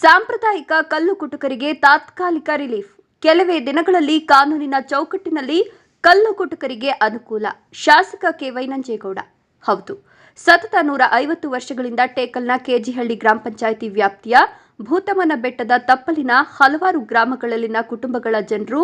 ಸಾಂಪ್ರದಾಯಿಕ ಕಲ್ಲು ಕುಟುಕರಿಗೆ ತಾತ್ಕಾಲಿಕ ರಿಲೀಫ್. ಕೆಲವೇ ದಿನಗಳಲ್ಲಿ ಕಾನೂನಿನ ಚೌಕಟ್ಟಿನಲ್ಲಿ ಕಲ್ಲು ಕುಟುಕರಿಗೆ ಅನುಕೂಲ. ಶಾಸಕ ಕೆ.ವೈ. ನಂಜೇಗೌಡ. ಹೌದು, ಸತತ 150 ವರ್ಷಗಳಿಂದ ಟೇಕಲ್ನ ಕೆಜಿಹಳ್ಳಿ ಗ್ರಾಮ ಪಂಚಾಯಿತಿ ವ್ಯಾಪ್ತಿಯ ಭೂತಮನ ಬೆಟ್ಟದ ತಪ್ಪಲಿನ ಹಲವಾರು ಗ್ರಾಮಗಳಲ್ಲಿನ ಕುಟುಂಬಗಳ ಜನರು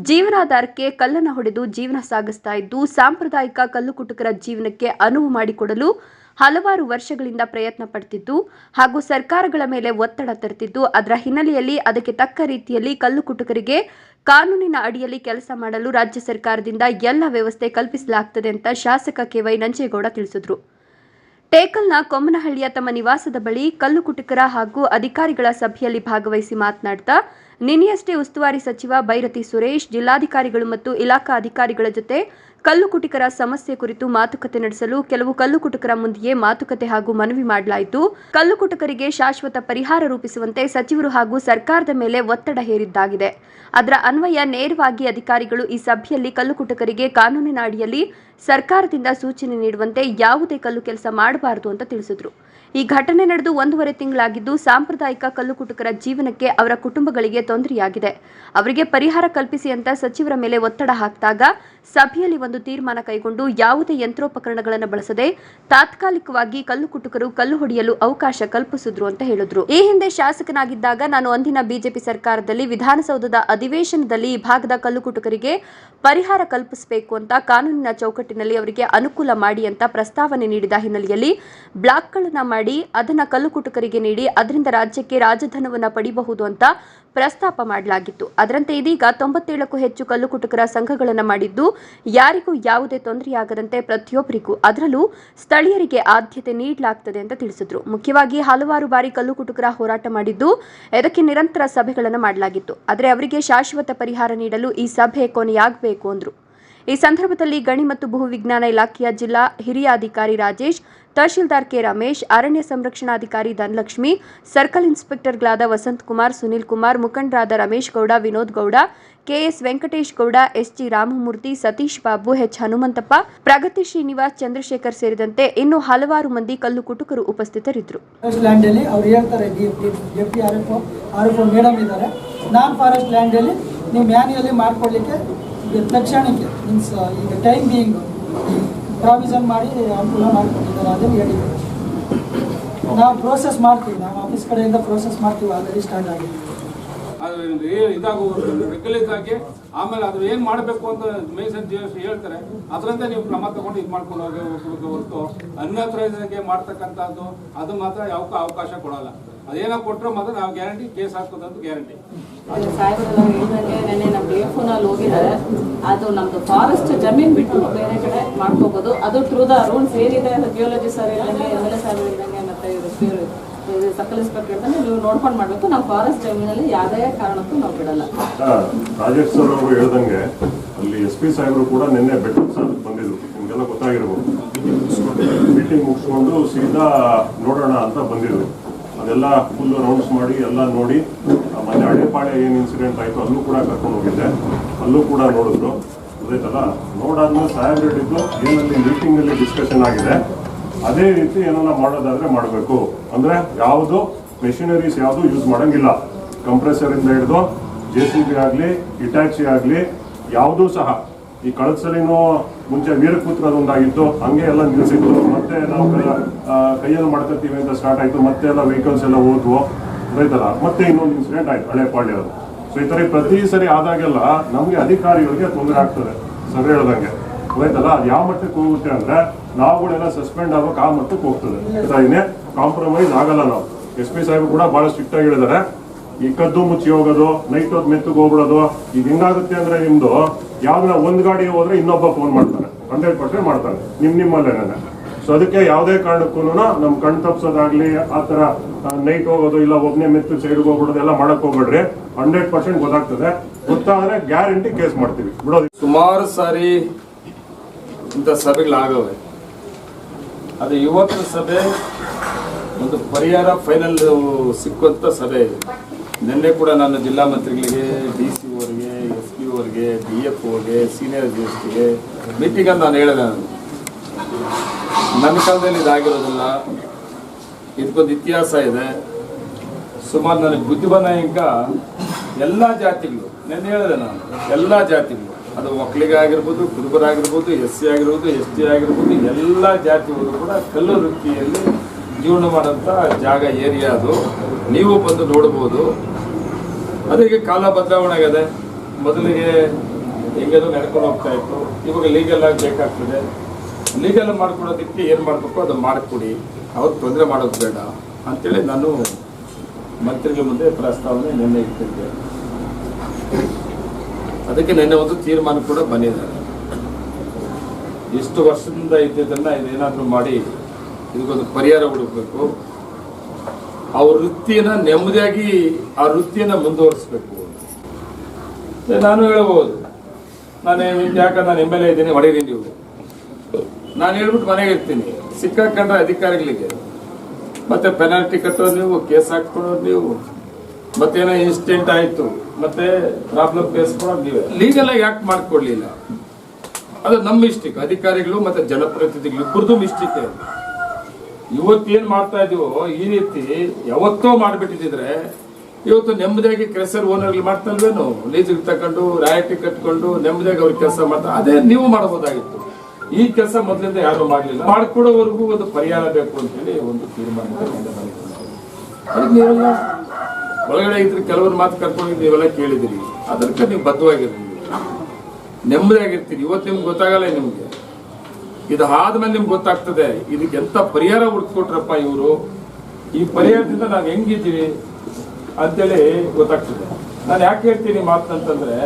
ಜೀವನಾಧಾರಕ್ಕೆ ಕಲ್ಲನ್ನು ಹೊಡೆದು ಜೀವನ ಸಾಗಿಸ್ತಾ ಇದ್ದು, ಸಾಂಪ್ರದಾಯಿಕ ಕಲ್ಲು ಕುಟುಕರ ಜೀವನಕ್ಕೆ ಅನುವು ಮಾಡಿಕೊಡಲು ಹಲವಾರು ವರ್ಷಗಳಿಂದ ಪ್ರಯತ್ನ ಪಡುತ್ತಿದ್ದು ಹಾಗೂ ಸರ್ಕಾರಗಳ ಮೇಲೆ ಒತ್ತಡ ತರುತ್ತಿದ್ದು, ಅದರ ಹಿನ್ನೆಲೆಯಲ್ಲಿ ಅದಕ್ಕೆ ತಕ್ಕ ರೀತಿಯಲ್ಲಿ ಕಲ್ಲು ಕುಟುಕರಿಗೆ ಕಾನೂನಿನ ಅಡಿಯಲ್ಲಿ ಕೆಲಸ ಮಾಡಲು ರಾಜ್ಯ ಸರ್ಕಾರದಿಂದ ಎಲ್ಲ ವ್ಯವಸ್ಥೆ ಕಲ್ಪಿಸಲಾಗುತ್ತದೆ ಅಂತ ಶಾಸಕ ಕೆ.ವೈ. ನಂಜೇಗೌಡ ತಿಳಿಸಿದರು. ಟೇಕಲ್ನ ಕೊಮ್ಮನಹಳ್ಳಿಯ ತಮ್ಮ ನಿವಾಸದ ಬಳಿ ಕಲ್ಲು ಕುಟುಕರ ಹಾಗೂ ಅಧಿಕಾರಿಗಳ ಸಭೆಯಲ್ಲಿ ಭಾಗವಹಿಸಿ ಮಾತನಾಡುತ್ತಾ, ನಿನ್ನೆಯಷ್ಟೇ ಉಸ್ತುವಾರಿ ಸಚಿವ ಬೈರತಿ ಸುರೇಶ್, ಜಿಲ್ಲಾಧಿಕಾರಿಗಳು ಮತ್ತು ಇಲಾಖಾ ಅಧಿಕಾರಿಗಳ ಜೊತೆ ಕಲ್ಲು ಕುಟುಕರ ಸಮಸ್ಯೆ ಕುರಿತು ಮಾತುಕತೆ ನಡೆಸಲು ಕೆಲವು ಕಲ್ಲು ಕುಟುಕರ ಮುಂದೆಯೇ ಮಾತುಕತೆ ಹಾಗೂ ಮನವಿ ಮಾಡಲಾಯಿತು. ಕಲ್ಲು ಕುಟುಕರಿಗೆ ಶಾಶ್ವತ ಪರಿಹಾರ ರೂಪಿಸುವಂತೆ ಸಚಿವರು ಹಾಗೂ ಸರ್ಕಾರದ ಮೇಲೆ ಒತ್ತಡ ಹೇರಿದ್ದಾಗಿದೆ. ಅದರ ಅನ್ವಯ ನೇರವಾಗಿ ಅಧಿಕಾರಿಗಳು ಈ ಸಭೆಯಲ್ಲಿ ಕಲ್ಲು ಕುಟುಕರಿಗೆ ಕಾನೂನಿನ ಅಡಿಯಲ್ಲಿ ಸರ್ಕಾರದಿಂದ ಸೂಚನೆ ನೀಡುವಂತೆ ಯಾವುದೇ ಕಲ್ಲು ಕೆಲಸ ಮಾಡಬಾರದು ಅಂತ ತಿಳಿಸಿದರು. ಈ ಘಟನೆ ನಡೆದು 1.5 ತಿಂಗಳಾಗಿದ್ದು, ಸಾಂಪ್ರದಾಯಿಕ ಕಲ್ಲು ಕುಟುಕರ ಜೀವನಕ್ಕೆ ಅವರ ಕುಟುಂಬಗಳಿಗೆ ತೊಂದರೆಯಾಗಿದೆ. ಅವರಿಗೆ ಪರಿಹಾರ ಕಲ್ಪಿಸಿ ಅಂತ ಸಚಿವರ ಮೇಲೆ ಒತ್ತಡ ಹಾಕಿದಾಗ ಸಭೆಯಲ್ಲಿ ಒಂದು ತೀರ್ಮಾನ ಕೈಗೊಂಡು ಯಾವುದೇ ಯಂತ್ರೋಪಕರಣಗಳನ್ನು ಬಳಸದೆ ತಾತ್ಕಾಲಿಕವಾಗಿ ಕಲ್ಲು ಕುಟುಕರು ಕಲ್ಲು ಹೊಡೆಯಲು ಅವಕಾಶ ಕಲ್ಪಿಸಿದ್ರು ಅಂತ ಹೇಳಿದ್ರು. ಈ ಹಿಂದೆ ಶಾಸಕನಾಗಿದ್ದಾಗ ನಾನು ಅಂದಿನ ಬಿಜೆಪಿ ಸರ್ಕಾರದಲ್ಲಿ ವಿಧಾನಸೌಧದ ಅಧಿವೇಶನದಲ್ಲಿ ಈ ಭಾಗದ ಕಲ್ಲು ಕುಟುಕರಿಗೆ ಪರಿಹಾರ ಕಲ್ಪಿಸಬೇಕು ಅಂತ ಕಾನೂನಿನ ಚೌಕಟ್ಟಿನಲ್ಲಿ ಅವರಿಗೆ ಅನುಕೂಲ ಮಾಡಿ ಅಂತ ಪ್ರಸ್ತಾವನೆ ನೀಡಿದ ಹಿನ್ನೆಲೆಯಲ್ಲಿ ಬ್ಲಾಕ್ಗಳನ್ನು ಮಾಡಿ ಅದನ್ನ ಕಲ್ಲು ಕುಟುಕರಿಗೆ ನೀಡಿ ಅದರಿಂದ ರಾಜ್ಯಕ್ಕೆ ರಾಜಧನವನ್ನ ಪಡೆಯಬಹುದು ಅಂತ ಪ್ರಸ್ತಾಪ ಮಾಡಲಾಗಿತ್ತು. ಅದರಂತೆ ಇದೀಗ 97ಕ್ಕೂ ಹೆಚ್ಚು ಕಲ್ಲು ಕುಟುಕರ ಸಂಘಗಳನ್ನು ಮಾಡಿದ್ದು, ಯಾರಿಗೂ ಯಾವುದೇ ತೊಂದರೆಯಾಗದಂತೆ ಪ್ರತಿಯೊಬ್ಬರಿಗೂ ಅದರಲ್ಲೂ ಸ್ಥಳೀಯರಿಗೆ ಆದ್ಯತೆ ನೀಡಲಾಗುತ್ತದೆ ಅಂತ ತಿಳಿಸಿದ್ರು. ಮುಖ್ಯವಾಗಿ ಹಲವಾರು ಬಾರಿ ಕಲ್ಲು ಕುಟುಕರ ಹೋರಾಟ ಮಾಡಿದ್ದು, ಇದಕ್ಕೆ ನಿರಂತರ ಸಭೆಗಳನ್ನು ಮಾಡಲಾಗಿತ್ತು. ಆದರೆ ಅವರಿಗೆ ಶಾಶ್ವತ ಪರಿಹಾರ ನೀಡಲು ಈ ಸಭೆ ಕೊನೆಯಾಗಬೇಕು ಅಂದ್ರು. ಈ ಸಂದರ್ಭದಲ್ಲಿ ಗಣಿ ಮತ್ತು ಭೂ ವಿಜ್ಞಾನ ಇಲಾಖೆಯ ಜಿಲ್ಲಾ ಹಿರಿಯ ಅಧಿಕಾರಿ ರಾಜೇಶ್, ತಹಶೀಲ್ದಾರ್ ಕೆ. ರಮೇಶ್, ಅರಣ್ಯ ಸಂರಕ್ಷಣಾಧಿಕಾರಿ ಧನಲಕ್ಷ್ಮಿ, ಸರ್ಕಲ್ ಇನ್ಸ್ಪೆಕ್ಟರ್ಗಳಾದ ವಸಂತ್ ಕುಮಾರ್, ಸುನಿಲ್ ಕುಮಾರ್, ಮುಖಂಡರಾದ Ramesh Gowda, Vinod Gowda, KS Venkatesh Gowda, SG Ramamurthy, Satish Babu, H Hanumanthappa, Pragathi Srinivas, Chandrashekar ಸೇರಿದಂತೆ ಇನ್ನೂ ಹಲವಾರು ಮಂದಿ ಕಲ್ಲು ಕುಟುಕರು ಉಪಸ್ಥಿತರಿದ್ದರು. ನಾನ್ ಫಾರೆಸ್ಟ್ ಲ್ಯಾಂಡ್ ಅಲ್ಲಿ ನೀವು ಮ್ಯಾನ್ಯುಯಲಿ ಮಾಡ್ಕೊಳ್ಳಿಕ್ಕೆ ತಕ್ಷಣಕ್ಕೆ ಮೀನ್ಸ್ ಈಗ ಟೈಮ್ ಬೀಯಿಂಗ್ ಪ್ರಾವಿಷನ್ ಮಾಡಿ ಅನುಕೂಲ ಮಾಡಿಕೊಟ್ಟಿದ್ದಾರೆ ಅದನ್ನು ಹೇಳಿದ್ದಾರೆ. ನಾವು ಪ್ರೋಸೆಸ್ ಮಾಡ್ತೀವಿ, ನಾವು ಆಫೀಸ್ ಕಡೆಯಿಂದ ಪ್ರೋಸೆಸ್ ಮಾಡ್ತೀವಿ, ಆಲ್ರೆಡಿ ಸ್ಟಾರ್ಟ್ ಆಗಿದೆ. ಅದು ರೆಗ್ಯುಲೇಟ್ ಆಗಿ ಆಮೇಲೆ ಅದು ಏನು ಮಾಡಬೇಕು ಅಂತ ಮೇಸನ್ ಹೇಳ್ತಾರೆ, ಅದರಂತೆ ನೀವು ಕ್ರಮ ತಗೊಂಡು ಇದು ಮಾಡ್ಕೊಂಡು ಹೋಗಿ ಹೊರತು ಅನ್ಯತ್ರಗೆ ಮಾಡ್ತಕ್ಕಂಥದ್ದು ಅದು ಮಾತ್ರ ಯಾವಕ್ಕೂ ಅವಕಾಶ ಕೊಡಲ್ಲ. ಅದೇನೋ ಕೊಟ್ಟರೆ ಮಾತ್ರ ನಾವು ಗ್ಯಾರಂಟಿ ಕೇಸ್ ಹಾಕೋದಂತ ಗ್ಯಾರಂಟಿ. ಸಾಹೇಬರೆಲ್ಲ ಹೇಳಿದಂಗೆ ನೆನ್ನೆ ನಮ್ಮ DFOನಲ್ಲಿ ಹೋಗಿದ್ದಾರೆ. ಅದು ನಮ್ಮದು ಫಾರೆಸ್ಟ್ ಜಮೀನು ಬಿಟ್ಟು ಬೇರೆ ಕಡೆ ಮಾಡ್ಕೋಬೋದು. ಅದು ಥ್ರೂ ದ ರೂಲ್ಸ್ ಏನಿದೆ, ಜಿಯೋಲಜಿ ಸರ್ ಇದ್ದಂಗೆ, MLA ಸಾಹೇಬ್ ಇದ್ದಂಗೆ, ಮತ್ತು ಸರ್ಕಲ್ ಇನ್ಸ್ಪೆಕ್ಟರ್ ಇದ್ದಂಗೆ ನೀವು ನೋಡ್ಕೊಂಡು ಮಾಡಬೇಕು. ನಾವು ಫಾರೆಸ್ಟ್ ಜಮೀನಲ್ಲಿ ಯಾವುದೇ ಕಾರಣಕ್ಕೂ ನಾವು ಬಿಡಲ್ಲ. ರಾಜೇಶ್ ಸರ್ ಅವರು ಹೇಳ್ದಂಗೆ ಅಲ್ಲಿ SP ಸಾಹೇಬರು ಕೂಡ ನಿನ್ನೆ ಬೆಟ್ಟದ ಸಾಲಕ್ಕೆ ಬಂದಿದ್ರು, ನಿಮಗೆಲ್ಲ ಗೊತ್ತಾಗಿರ್ಬೋದು. ಮೀಟಿಂಗ್ ಮುಗಿಸ್ಕೊಂಡು ಸೀದಾ ನೋಡೋಣ ಅಂತ ಬಂದಿದ್ರು. ಅದೆಲ್ಲ ಫುಲ್ ರೌಂಡ್ಸ್ ಮಾಡಿ ಎಲ್ಲ ನೋಡಿ, ಮೊನ್ನೆ ಹಳೆಪಾಳ್ಯ ಏನು ಇನ್ಸಿಡೆಂಟ್ ಆಯಿತು ಅಲ್ಲೂ ಕೂಡ ಕರ್ಕೊಂಡು ಹೋಗಿದ್ದೆ, ಅಲ್ಲೂ ಕೂಡ ನೋಡಿದ್ರು. ಗೊತ್ತಾಯ್ತಲ್ಲ, ನೋಡಾದ್ಮೇಲೆ ಸಾಹೇಬ್ ಹೇಳಿದ್ದು ಏನಲ್ಲಿ ಮೀಟಿಂಗಲ್ಲಿ ಡಿಸ್ಕಷನ್ ಆಗಿದೆ, ಅದೇ ರೀತಿ ಏನಾರ ಮಾಡೋದಾದ್ರೆ ಮಾಡಬೇಕು. ಅಂದರೆ ಯಾವುದು ಮೆಷಿನರೀಸ್ ಯಾವುದು ಯೂಸ್ ಮಾಡೋಂಗಿಲ್ಲ. ಕಂಪ್ರೆಸರಿಂದ ಹಿಡಿದು JCB ಆಗಲಿ, ಇಟಾಚಿ ಆಗಲಿ ಯಾವುದೂ ಸಹ. ಈ ಕಳೆದ ಸಲಿನೂ ಮುಂಚೆ ವೀರಪುತ್ರದೊಂದಾಗಿತ್ತು, ಹಂಗೆ ಎಲ್ಲ ನಿಲ್ಲಿಸಿತ್ತು. ಮತ್ತೆ ನಾವು ಕೈಯಲ್ಲಿ ಮಾಡ್ಕೊತೀವಿ ಅಂತ ಸ್ಟಾರ್ಟ್ ಆಯಿತು, ಮತ್ತೆ ಎಲ್ಲ ವೆಹಿಕಲ್ಸ್ ಎಲ್ಲ ಹೋದ್ವು. ರೈತಲ್ಲ, ಮತ್ತೆ ಇನ್ನೊಂದು ಇನ್ಸಿಡೆಂಟ್ ಆಯ್ತು ಹಳೆಪಾಳ್ಯದು. ಸೊ ಈ ಥರ ಪ್ರತಿ ಸರಿ ಆದಾಗೆಲ್ಲ ನಮಗೆ ಅಧಿಕಾರಿಗಳಿಗೆ ತೊಂದರೆ ಆಗ್ತದೆ. ಸರ್ ಹೇಳ್ದಂಗೆ ರೈತಲ್ಲ, ಅದು ಯಾವ ಮಟ್ಟಕ್ಕೆ ಹೋಗುತ್ತೆ ಅಂದರೆ ನಾವುಗಳೆಲ್ಲ ಸಸ್ಪೆಂಡ್ ಆಗೋಕೆ ಆ ಮಟ್ಟಕ್ಕೆ ಹೋಗ್ತದೆ. ಇನ್ನೇ ಕಾಂಪ್ರಮೈಸ್ ಆಗಲ್ಲ ನಾವು. SP ಸಾಹೇಬ್ ಕೂಡ ಭಾಳ ಸ್ಟ್ರಿಕ್ಟ್ ಆಗಿ ಹೇಳಿದ್ದಾರೆ. ಈ ಕದ್ದು ಮುಚ್ಚಿ ಹೋಗೋದು, ನೈಟ್ ಹೊತ್ತು ಮೆತ್ತಗೆ ಹೋಗ್ಬಿಡೋದು, ಈಗ ಹೆಂಗಾಗುತ್ತೆ ಅಂದರೆ ನಿಮ್ಮದು ಯಾವ್ದನ್ನ ಒಂದು ಗಾಡಿ ಹೋದ್ರೆ ಇನ್ನೊಬ್ಬ ಫೋನ್ ಮಾಡ್ತಾನೆ, 100% ಮಾಡ್ತಾನೆ ನಿಮ್ಮಲ್ಲೇನೆ. ಸೊ ಅದಕ್ಕೆ ಯಾವುದೇ ಕಾರಣಕ್ಕೂ ನಮ್ಮ ಕಣ್ ತಪ್ಸೋದಾಗ್ಲಿ, ಆ ಥರ ನೈಟ್ ಹೋಗೋದು ಇಲ್ಲ ಒಬ್ಬನೇ ಮೆತ್ತು ಸೈಡ್ಗೆ ಹೋಗ್ಬಿಡೋದು ಎಲ್ಲ ಮಾಡಕ್ ಹೋಗ್ಬೇಡ್ರಿ. 100% ಗೊತ್ತಾಗ್ತದೆ. ಗೊತ್ತಾದ್ರೆ ಗ್ಯಾರಂಟಿ ಕೇಸ್ ಮಾಡ್ತೀವಿ, ಬಿಡೋದು. ಸುಮಾರು ಸಾರಿ ಇಂಥ ಸಭೆಗಳಾಗವೆ. ಅದು ಇವತ್ತು ಸಭೆ ಒಂದು ಪರಿಹಾರ ಫೈನಲ್ ಸಿಕ್ಕುವಂಥ ಸಭೆ ಇದೆ. ನಿನ್ನೆ ಕೂಡ ನಾನು ಜಿಲ್ಲಾ ಮಂತ್ರಿಗಳಿಗೆ, DC ಅವರಿಗೆ, SP ಅವರಿಗೆ, DFOಗೆ, ಸೀನಿಯರ್ GSTಗೆ ಮೀಟಿಂಗಲ್ಲಿ ನಾನು ಹೇಳಿದೆ. ನನ್ನ ಕಾಲದಲ್ಲಿ ಇದಾಗಿರೋದಿಲ್ಲ, ಇದಕ್ಕೊಂದು ಇತಿಹಾಸ ಇದೆ. ಸುಮಾರು ನನಗೆ ಬುದ್ಧಿ ಬಂದ ಎಲ್ಲ ಜಾತಿಗಳು ನೆನ್ನೆ ಹೇಳಿದೆ ನಾನು, ಎಲ್ಲ ಜಾತಿಗಳು, ಅದು ಒಕ್ಕಲಿಗಾಗಿರ್ಬೋದು, ಕುರುಬರಾಗಿರ್ಬೋದು, SC ಆಗಿರ್ಬೋದು, ST ಆಗಿರ್ಬೋದು, ಎಲ್ಲ ಜಾತಿಗಳು ಕೂಡ ಕಲ್ಲು ವೃತ್ತಿಯಲ್ಲಿ ಜೀವನ ಮಾಡೋಂಥ ಜಾಗ ಏರಿಯಾ ಅದು. ನೀವು ಬಂದು ನೋಡ್ಬೋದು. ಅದಕ್ಕೆ ಕಾಲ ಬದಲಾವಣೆ ಆಗಿದೆ. ಮೊದಲಿಗೆ ಹೆಂಗದು ನಡ್ಕೊಂಡು ಹೋಗ್ತಾ ಇತ್ತು, ಇವಾಗ ಲೀಗಲ್ ಆಗಿ ಬೇಕಾಗ್ತದೆ. ಲೀಗಲ್ ಮಾಡ್ಕೊಡೋದಕ್ಕೆ ಏನು ಮಾಡಬೇಕು ಅದು ಮಾಡಿಕೊಡಿ, ಅವ್ರು ತೊಂದರೆ ಮಾಡೋದು ಬೇಡ ಅಂತೇಳಿ ನಾನು ಮಂತ್ರಿಗಳ ಮುಂದೆ ಪ್ರಸ್ತಾವನೆ ನಿನ್ನೆ ಇಟ್ಟಿದ್ದೆ. ಅದಕ್ಕೆ ನಿನ್ನೆ ಒಂದು ತೀರ್ಮಾನ ಕೂಡ ಬಂದಿದ್ದಾರೆ. ಇಷ್ಟು ವರ್ಷದಿಂದ ಇದ್ದಿದ್ದನ್ನು ಇದೇನಾದರೂ ಮಾಡಿ ಇದಕ್ಕೊಂದು ಪರಿಹಾರ ಹುಡುಕಬೇಕು. ಅವ್ರ ವೃತ್ತಿಯನ್ನು ನೆಮ್ಮದಿಯಾಗಿ ಆ ವೃತ್ತಿಯನ್ನು ಮುಂದುವರಿಸಬೇಕು. ನಾನು ಹೇಳ್ಬೋದು, ಯಾಕಂದ್ರೆ ನಾನು MLA ಇದ್ದೀನಿ, ಹೊಡೀರಿ ನೀವು, ನಾನು ಹೇಳ್ಬಿಟ್ಟು ಮನೆಗೆ ಇರ್ತೀನಿ. ಸಿಕ್ಕಾಕೊಂಡ್ರೆ ಅಧಿಕಾರಿಗಳಿಗೆ ಮತ್ತೆ ಪೆನಾಲ್ಟಿ ಕಟ್ಟೋದು ನೀವು, ಕೇಸ್ ಹಾಕ್ಕೊಡೋದು ನೀವು, ಮತ್ತೇನೋ ಇನ್ಸಿಡೆಂಟ್ ಆಯಿತು ಮತ್ತೆ ಪ್ರಾಬ್ಲಮ್ ಫೇಸ್ ಮಾಡೋದು ನೀವೇ. ಲೀಗಲ್ ಆಗಿ ಯಾಕೆ ಮಾಡ್ಕೊಡ್ಲಿಲ್ಲ? ಅದು ನಮ್ಮ ಮಿಸ್ಟೇಕ್, ಅಧಿಕಾರಿಗಳು ಮತ್ತೆ ಜನಪ್ರತಿನಿಧಿಗಳು ಇಬ್ಬರದು ಮಿಸ್ಟೇಕ್. ಇವತ್ತೇನು ಮಾಡ್ತಾ ಇದೀವೋ ಈ ರೀತಿ ಯಾವತ್ತೋ ಮಾಡಿಬಿಟ್ಟಿದ್ರೆ ಇವತ್ತು ನೆಮ್ಮದಿಯಾಗಿ ಕ್ರೆಸರ್ ಓನರ್ಗಳು ಮಾಡ್ತಾ ಇಲ್ವೇನು? ಲೀಸಿಗೆ ತಗೊಂಡು ರಾಯಲ್ಟಿ ಕಟ್ಕೊಂಡು ನೆಮ್ಮದಿಯಾಗಿ ಅವ್ರಿಗೆ ಕೆಲಸ ಮಾಡ್ತಾ, ಅದೇ ನೀವು ಮಾಡಬಹುದಾಗಿತ್ತು. ಈ ಕೆಲಸ ಮೊದಲಿಂದ ಯಾರು ಮಾಡಲಿಲ್ಲ. ಮಾಡಿಕೊಡೋವರೆಗೂ ಒಂದು ಪರಿಹಾರ ಬೇಕು ಅಂತೇಳಿ ಒಂದು ತೀರ್ಮಾನ ಅದಕ್ಕೆ ನೀವೆಲ್ಲ ಒಳಗಡೆ ಇದ್ರೆ ಕೆಲವರು ಮಾತು ಕರ್ಕೊಂಡು ನೀವೆಲ್ಲ ಕೇಳಿದಿರಿ. ಅದಕ್ಕೆ ನೀವು ಬದ್ಧವಾಗಿರ್ತೀರಿ, ನೆಮ್ಮದಿಯಾಗಿರ್ತೀರಿ. ಇವತ್ತು ನಿಮ್ಗೆ ಗೊತ್ತಾಗಲ್ಲ. ನಿಮ್ಗೆ ಇದು ಆದ್ಮೇಲೆ ನಿಮ್ಗೆ ಗೊತ್ತಾಗ್ತದೆ ಇದಕ್ಕೆ ಎಂತ ಪರಿಹಾರ ಹುಡುಕೊಟ್ರಪ್ಪ ಇವರು, ಈ ಪರಿಹಾರದಿಂದ ನಾವು ಹೆಂಗಿದ್ದೀವಿ ಅಂತೇಳಿ ಗೊತ್ತಾಗ್ತದೆ. ನಾನು ಯಾಕೆ ಹೇಳ್ತೀನಿ ಮಾತಂತಂದ್ರೆ,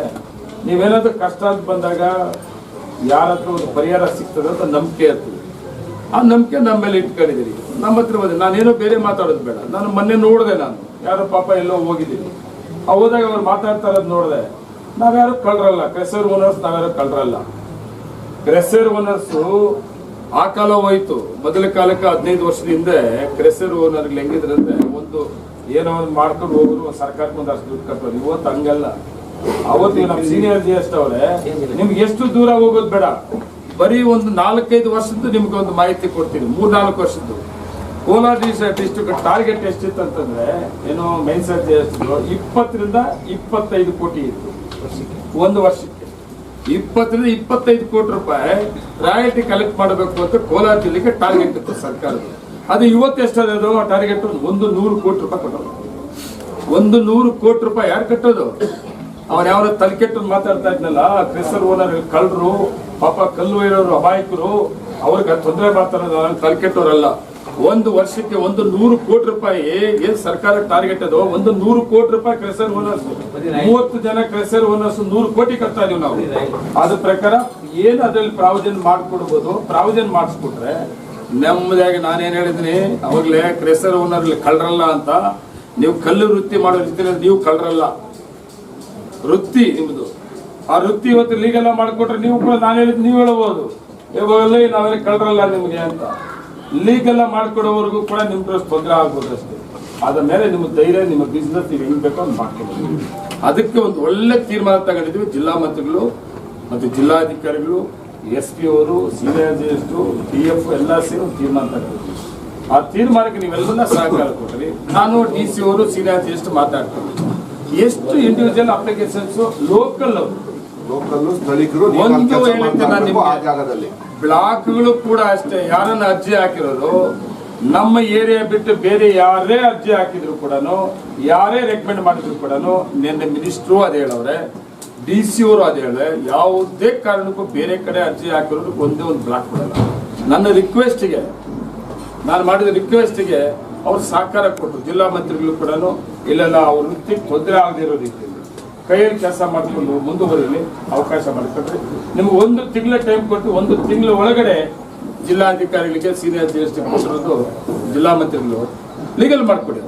ನೀವೇನಾದ್ರೂ ಕಷ್ಟ ಅಂತ ಬಂದಾಗ ಯಾರ ಹತ್ರ ಒಂದು ಪರಿಹಾರ ಸಿಗ್ತದೆ ಅಂತ ನಂಬಿಕೆ ಇರ್ತದೆ. ಆ ನಂಬಿಕೆ ನಮ್ಮ ಮೇಲೆ ಇಟ್ಕೊಂಡಿದ್ದೀರಿ. ನಮ್ಮ ಹತ್ರ ಬಂದೆ, ನಾನೇನೋ ಬೇರೆ ಮಾತಾಡೋದು ಬೇಡ. ನಾನು ಮೊನ್ನೆ ನೋಡಿದೆ, ನಾನು ಯಾರೋ ಪಾಪ ಎಲ್ಲೋ ಹೋಗಿದ್ದೀನಿ, ಹೋದಾಗ ಅವ್ರು ಮಾತಾಡ್ತಾ ಇರೋದು ನೋಡಿದೆ. ನಾವ್ಯಾರು ಕಳ್ರಲ್ಲ, ಕ್ರೆಸರ್ ಓನರ್ಸ್ ನಾವ್ಯಾರು ಕಳ್ರಲ್ಲ. ಕ್ರೆಸರ್ ಓನರ್ಸು ಆ ಕಾಲ ಹೋಯ್ತು. ಮೊದಲ ಕಾಲಕ್ಕೆ 15 ವರ್ಷದ ಹಿಂದೆ ಕ್ರೆಸರ್ ಓನರ್ಗಳು ಹೆಂಗಿದ್ರಂದ್ರೆ, ಒಂದು ಏನೋ ಒಂದು ಮಾಡ್ಕೊಂಡು ಹೋಗೋರು ಸರ್ಕಾರಕ್ಕೆ ಒಂದಷ್ಟು ದುಡ್ಡು ಕಟ್ಟೋರು. ಇವತ್ತು ಹಂಗಲ್ಲ. ಅವತ್ತು ನಮ್ಮ ಸೀನಿಯರ್ GS ಅವರೇ, ನಿಮ್ಗೆ ಎಷ್ಟು ದೂರ ಹೋಗೋದು ಬೇಡ, ಬರೀ ಒಂದು 4-5 ವರ್ಷದ್ದು ನಿಮ್ಗೆ ಒಂದು ಮಾಹಿತಿ ಕೊಡ್ತೀನಿ. 3-4 ವರ್ಷದ್ದು ಕೋಲಾರ ಡಿಸ್ಟ್ರಿಕ್ಟ್ ಟಾರ್ಗೆಟ್ ಎಷ್ಟಿತ್ತು ಅಂತಂದ್ರೆ, ಏನು ಮೈನ್ಸರ್ GS 20 ರಿಂದ 25 ಕೋಟಿ ಇತ್ತು ಒಂದು ವರ್ಷಕ್ಕೆ. 20 ರಿಂದ 25 ಕೋಟಿ ರೂಪಾಯಿ ರಾಯಲ್ಟಿ ಕಲೆಕ್ಟ್ ಮಾಡಬೇಕು ಅಂತ ಕೋಲಾರ ಜಿಲ್ಲೆಗೆ ಟಾರ್ಗೆಟ್ ಇತ್ತು ಸರ್ಕಾರದ. ಅದು ಇವತ್ತು ಎಷ್ಟದು ಟಾರ್ಗೆಟ್? 100 ಕೋಟಿ ರೂಪಾಯಿ ಕೊಟ್ಟರು. 100 ಕೋಟಿ ರೂಪಾಯಿ ಯಾರು ಕಟ್ಟೋದು? ಅವ್ರು ಯಾವ ತಲೆಕೆಟ್ಟು ಮಾತಾಡ್ತಾ ಇದ್ನಲ್ಲ, ಕ್ರೆಸರ್ ಓನರ್ ಕಳ್ಳರು, ಪಾಪ ಕಲ್ಲು ಇರೋರು, ಅಮಾಯಕರು, ಅವ್ರಿಗೆ ತೊಂದರೆ ಮಾಡ್ತಾರೆ, ತಲೆಕೆಟ್ಟವರಲ್ಲ. ಒಂದು ವರ್ಷಕ್ಕೆ 100 ಕೋಟಿ ರೂಪಾಯಿ ಏನ್ ಸರ್ಕಾರ ಟಾರ್ಗೆಟ್ ಅದು? 100 ಕೋಟಿ ರೂಪಾಯಿ ಕ್ರೆಸರ್ ಓನರ್ಸ್, 30 ಜನ ಕ್ರೆಸರ್ ಓನರ್ಸ್ 100 ಕೋಟಿ ಕಟ್ತಾ ಇದೀವಿ ನಾವು. ಅದ್ರ ಪ್ರಕಾರ ಏನು ಅದ್ರಲ್ಲಿ ಪ್ರಾವಿಜನ್ ಮಾಡ್ಕೊಡ್ಬೋದು, ಪ್ರಾವಿಜನ್ ಮಾಡಿಸ್ಕೊಟ್ರೆ ನೆಮ್ಮದಿಯಾಗಿ. ನಾನೇನ್ ಹೇಳಿದೀನಿ ಅವಾಗಲೇ, ಕ್ರೆಸರ್ ಓನರ್ ಕಳ್ರಲ್ಲ ಅಂತ. ನೀವು ಕಲ್ಲು ವೃತ್ತಿ ಮಾಡೋ ರೀತಿಯಲ್ಲಿ ನೀವು ಕಳ್ರಲ್ಲ, ವೃತ್ತಿ ನಿಮ್ದು. ಆ ವೃತ್ತಿ ಇವತ್ತು ಲೀಗಲ್ ಮಾಡ್ಕೊಟ್ರೆ ನೀವು ಕೂಡ, ನಾನು ಹೇಳಿದ್ ನೀವು ಹೇಳ್ಬೋದು, ಇವಾಗಲೇ ನಾವೆಲ್ಲ ಕಳ್ರಲ್ಲ ನಿಮ್ಗೆ ಅಂತ. ಲೀಗಲ್ ಮಾಡ್ಕೊಡೋವರೆಗೂ ಕೂಡ ನಿಮ್ಗೆ ತೊಂದರೆ ಆಗ್ಬೋದು ಅಷ್ಟೇ. ಆದ ಮೇಲೆ ನಿಮ್ಮ ಧೈರ್ಯ, ನಿಮ್ಮ ಬಿಸ್ನೆಸ್ ನೀವು ಹೆಂಗ್ ಬೇಕೋ ಅಂತ ಮಾಡ್ಕೊಬೋದು. ಅದಕ್ಕೆ ಒಂದು ಒಳ್ಳೆ ತೀರ್ಮಾನ ತಗೊಂಡಿದ್ವಿ. ಜಿಲ್ಲಾ ಮಂತ್ರಿಗಳು ಮತ್ತು ಜಿಲ್ಲಾಧಿಕಾರಿಗಳು, SP ಅವರು, ಸೀನಿಯರ್ GS, DF ಎಲ್ಲ ಸೇರಿ ಒಂದು ತೀರ್ಮಾನ ತಗೊಂಡಿದ್ವಿ. ಆ ತೀರ್ಮಾನಕ್ಕೆ ನೀವೆಲ್ಲ ಸಹಕಾರ ಕೊಟ್ರಿ. ನಾನು DC ಅವರು, ಸೀನಿಯರ್ GS ಮಾತಾಡ್ತೀನಿ. ಎಷ್ಟು ಇಂಡಿವಿಜುವಲ್ ಅಪ್ಲಿಕೇಶನ್ಸ್ ಲೋಕಲ್ ಸ್ಥಳೀಕರು ಬ್ಲಾಕ್ಗಳು ಕೂಡ ಅಷ್ಟೇ. ಯಾರನ್ನ ಅರ್ಜಿ ಹಾಕಿರೋದು ನಮ್ಮ ಏರಿಯಾ ಬಿಟ್ಟು ಬೇರೆ ಯಾರೇ ಅರ್ಜಿ ಹಾಕಿದ್ರು ಕೂಡ, ಯಾರೇ ರೆಕಮೆಂಡ್ ಮಾಡಿದ್ರು ಕೂಡ, ನಿನ್ನೆ ಮಿನಿಸ್ಟ್ರು ಅದೇ ಹೇಳವ್ರೆ, DC ಅವರು ಅದೇ ಹೇಳಿದ್ರೆ, ಯಾವುದೇ ಕಾರಣಕ್ಕೂ ಬೇರೆ ಕಡೆ ಅರ್ಜಿ ಹಾಕಿರೋದು ಒಂದೇ ಒಂದು ಬ್ಲಾಕ್ ಕೊಡಲ್ಲ. ನನ್ನ ರಿಕ್ವೆಸ್ಟ್ಗೆ, ನಾನು ಮಾಡಿದ ರಿಕ್ವೆಸ್ಟ್ಗೆ ಅವ್ರು ಸಹಕಾರ ಕೊಟ್ಟರು. ಜಿಲ್ಲಾ ಮಂತ್ರಿಗಳು ಕೂಡ ಇಲ್ಲೆಲ್ಲ ಅವ್ರ ವೃತ್ತಿಗೆ ತೊಂದರೆ ಆಗದಿರೋ ರೀತಿಯಲ್ಲಿ ಕೈಯಲ್ಲಿ ಕೆಲಸ ಮಾಡಿಕೊಂಡು ಮುಂದುವರಿಲಿ ಅವಕಾಶ ಮಾಡಿಕೊಟ್ರಿ. ನಿಮ್ಗೆ 1 ತಿಂಗಳ ಟೈಮ್ ಕೊಟ್ಟು 1 ತಿಂಗಳ ಒಳಗಡೆ ಜಿಲ್ಲಾಧಿಕಾರಿಗಳಿಗೆ, ಸೀನಿಯರ್ GS ಕೊಟ್ಟಿರೋದು ಜಿಲ್ಲಾ ಮಂತ್ರಿಗಳು ಲೀಗಲ್ ಮಾಡಿಕೊಡಿ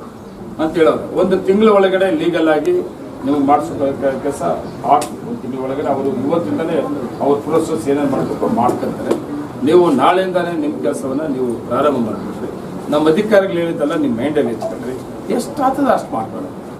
ಅಂತ ಹೇಳೋರು. 1 ತಿಂಗಳ ಒಳಗಡೆ ಲೀಗಲ್ ಆಗಿ ನಿಮ್ಗೆ ಮಾಡಿಸೋ ಕೆಲಸ 1 ತಿಂಗಳ ಒಳಗಡೆ ಅವರು ಇವತ್ತಿಂದಲೇ ಅವ್ರ ಪ್ರೋಸೆಸ್ ಏನೇನು ಮಾಡಬೇಕು ಮಾಡ್ಕೊಳ್ತಾರೆ. ನೀವು ನಾಳೆಯಿಂದಾನೇ ನಿಮ್ಮ ಕೆಲಸವನ್ನು ನೀವು ಪ್ರಾರಂಭ ಮಾಡಿಬಿಟ್ರಿ. ನಮ್ಮ ಅಧಿಕಾರಿಗಳು ಹೇಳಿದ್ದಲ್ಲ ನಿಮ್ಮ ಮೈಂಡಲ್ಲಿ ಇಟ್ಕೊಂಡ್ರಿ, ಎಷ್ಟಾಗ್ತದೆ ಅಷ್ಟು ಮಾಡ್ಕೊಳ್ಳಿ.